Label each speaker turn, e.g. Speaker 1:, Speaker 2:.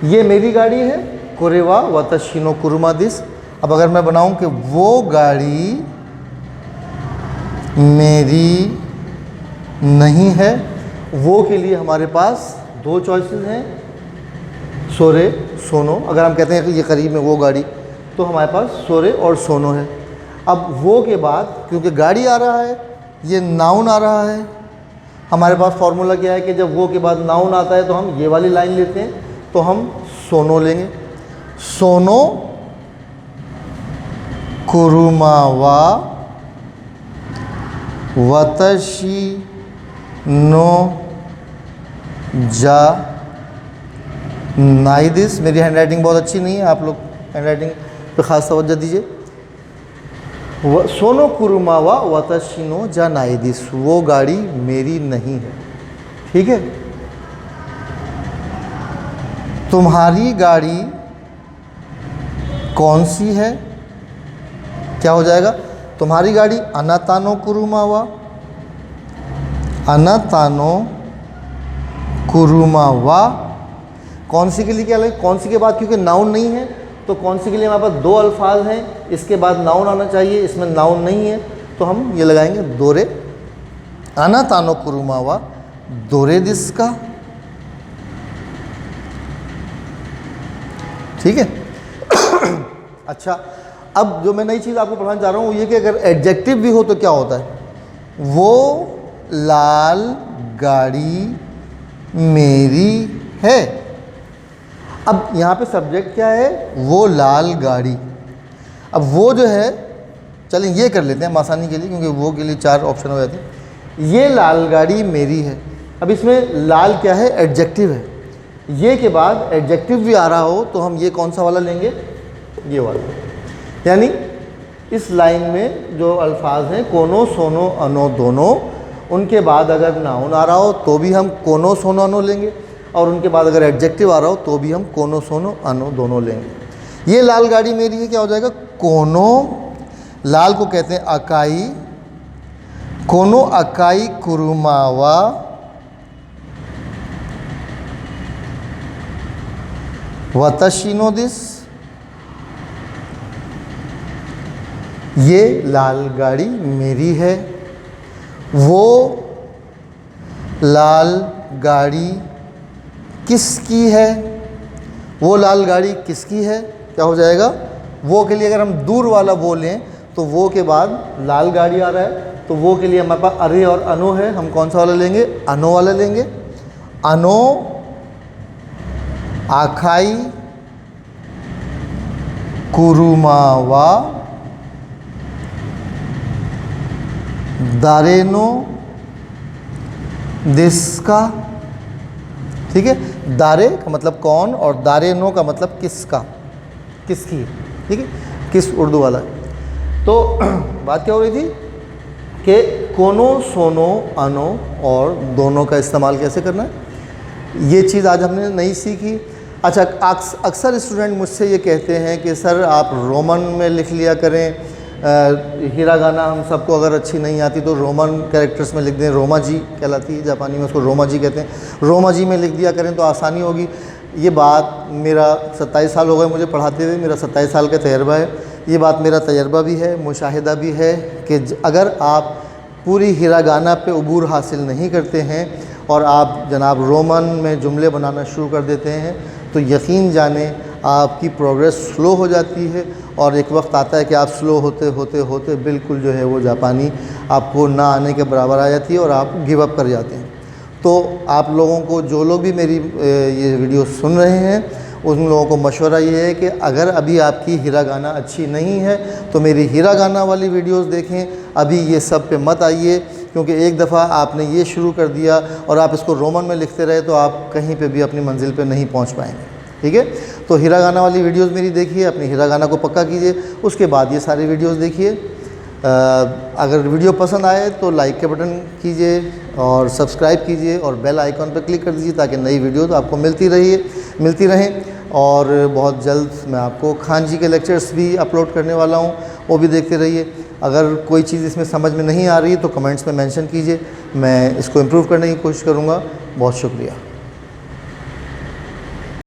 Speaker 1: ये मेरी गाड़ी है, कोरेवा वाताशी नो कुरुमा दिस। अब अगर मैं बनाऊं कि वो गाड़ी मेरी नहीं है, वो के लिए हमारे पास दो चॉइसेस हैं, सोरे सोनो। अगर हम कहते हैं कि ये करीब में वो गाड़ी, तो हमारे पास सोरे और सोनो है। अब वो के बाद क्योंकि गाड़ी आ रहा है, ये नाउन आ रहा है, हमारे पास फॉर्मूला क्या है कि जब वो के बाद नाउन आता है तो हम ये वाली लाइन लेते हैं, तो हम सोनो लेंगे। सोनो कुरुमावा वतशी नो जा नाइदिस। मेरी हैंडराइटिंग बहुत अच्छी नहीं है, आप लोग हैंडराइटिंग पे ख़ास तवज्जो दीजिए। सोनो कुरुमावा वाताशी नो जा नाइदिस, वो गाड़ी मेरी नहीं है। ठीक है, तुम्हारी गाड़ी कौन सी है? क्या हो जाएगा? तुम्हारी गाड़ी अनातानो कुरुमावा, अनातानो कुरुमावा। कौन सी के लिए क्या लगे? कौन सी के बाद क्योंकि नाउन नहीं है, तो कौन सी के लिए हमारे पास दो अल्फाज हैं, इसके बाद नाउन आना चाहिए, इसमें नाउन नहीं है, तो हम ये लगाएंगे दोरे। अनातानो कुरुमावा दोरे दिस्का। ठीक है। अच्छा, अब जो मैं नई चीज़ आपको पढ़ाना चाह रहा हूँ ये कि अगर एडजेक्टिव भी हो तो क्या होता है? वो लाल गाड़ी मेरी है। अब यहाँ पे सब्जेक्ट क्या है? वो लाल गाड़ी। अब वो जो है, चलें ये कर लेते हैं आसानी के लिए, क्योंकि वो के लिए 4 ऑप्शन हो जाते हैं। ये लाल गाड़ी मेरी है। अब इसमें लाल क्या है? एडजेक्टिव है। ये के बाद एडजेक्टिव भी आ रहा हो तो हम ये कौन सा वाला लेंगे? ये वाला। यानी इस लाइन में जो अल्फाज हैं कोनो सोनो अनो दोनों, उनके बाद अगर नाउन आ रहा हो तो भी हम कोनो सोनो अनो लेंगे, और उनके बाद अगर एडजेक्टिव आ रहा हो तो भी हम कोनो सोनो अनो दोनों लेंगे। ये लाल गाड़ी मेरी है, क्या हो जाएगा? कोनो, लाल को कहते हैं अकाई, कोनो अकाई कुरुमावा वाताशी नो दिस। ये लाल गाड़ी मेरी है। वो लाल गाड़ी किसकी है? वो लाल गाड़ी किसकी है? क्या हो जाएगा? वो के लिए अगर हम दूर वाला वो लें तो वो के बाद लाल गाड़ी आ रहा है, तो वो के लिए हमारे पास अरे और अनो है, हम कौन सा वाला लेंगे? अनो वाला लेंगे। अनो आखाई कुरुमावा दारेनो दिस्का। ठीक है, दारे का मतलब कौन और दारेनो का मतलब किसका, किसकी। ठीक है, किस उर्दू वाला। तो बात क्या हो रही थी कि कोनो सोनो अनो और दोनों का इस्तेमाल कैसे करना है, ये चीज़ आज हमने नहीं सीखी। अच्छा, अक्सर स्टूडेंट मुझसे ये कहते हैं कि सर आप रोमन में लिख लिया करें, हिरागाना हम सबको अगर अच्छी नहीं आती तो रोमन कैरेक्टर्स में लिख दें, रोमा जी कहलाती है, जापानी में उसको रोमा जी कहते हैं, रोमा जी में लिख दिया करें तो आसानी होगी। ये बात मेरा 27 साल हो गए मुझे पढ़ाते हुए, मेरा 27 साल का तजर्बा है, ये बात मेरा तजर्बा भी है, मुशाहिदा भी है कि अगर आप पूरी हिरागाना पे उबूर हासिल नहीं करते हैं और आप जनाब रोमन में जुमले बनाना शुरू कर देते हैं तो यकीन जाने आपकी प्रोग्रेस स्लो हो जाती है, और एक वक्त आता है कि आप स्लो होते होते होते बिल्कुल जो है वो जापानी आपको ना आने के बराबर आ जाती है और आप गिव अप कर जाते हैं। तो आप लोगों को, जो लोग भी मेरी ये वीडियो सुन रहे हैं, उन लोगों को मशवरा ये है कि अगर अभी आपकी हिरागाना अच्छी नहीं है तो मेरी हिरागाना वाली वीडियोस देखें, अभी ये सब पे मत आइए, क्योंकि एक दफ़ा आपने ये शुरू कर दिया और आप इसको रोमन में लिखते रहे तो आप कहीं पे भी अपनी मंजिल पे नहीं पहुंच पाएंगे। ठीक है, तो हिरागाना वाली वीडियोस मेरी देखिए, अपनी हिरागाना को पक्का कीजिए, उसके बाद ये सारी वीडियोस देखिए। अगर वीडियो पसंद आए तो लाइक के बटन कीजिए और सब्सक्राइब कीजिए और बेल आइकॉन पर क्लिक कर दीजिए ताकि नई वीडियोस आपको मिलती रहें। और बहुत जल्द मैं आपको खान जी के लेक्चर्स भी अपलोड करने वाला हूँ, वो भी देखते रहिए। अगर कोई चीज़ इसमें समझ में नहीं आ रही तो कमेंट्स में मेंशन कीजिए, मैं इसको इम्प्रूव करने की कोशिश करूँगा। बहुत शुक्रिया।